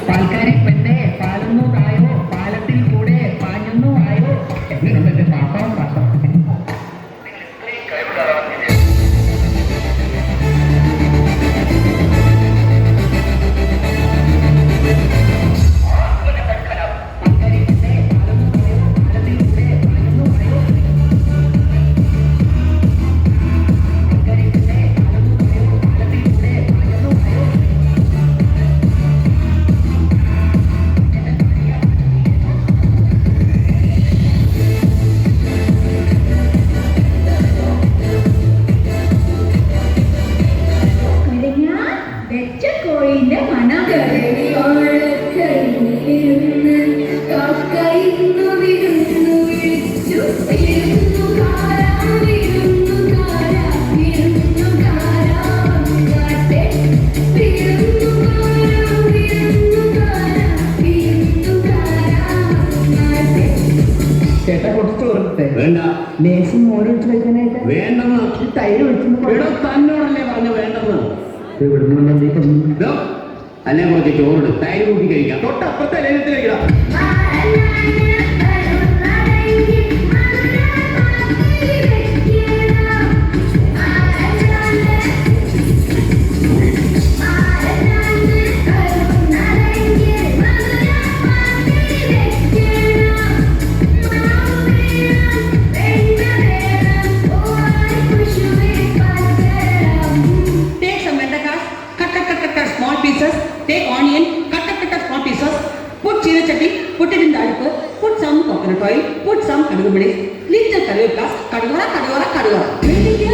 പാൽക്കാരി പെണ്ണെ പാലുന്നു തായോ, പാലത്തിൽ കൂടെ പാഞ്ഞുന്നു ആയോ. എങ്ങനെയുണ്ട് പാപ്പം പാപ്പം. കോഴിന്റെ മണം ചേട്ടാ കുറച്ച് ചോറിട്ടെ. വേണ്ട. ലേശം മോരൊഴിച്ച് വെക്കാനായിട്ട് വേണ്ടെന്ന്. തൈര് ഒഴിച്ചു തന്നോടല്ലേ പറഞ്ഞു വേണ്ടെന്ന്. അല്ലെ കുറച്ച് ചോറിട്, തൈര് കൂട്ടി കഴിക്കാം. തൊട്ടപ്പുറത്തെ ലേലത്തിൽ കഴിക്കാം. Take onion, cut small pieces, put chili chutney, put it in the alpo, put some coconut oil, put some kadugu bidis, little curry plus, kadugara.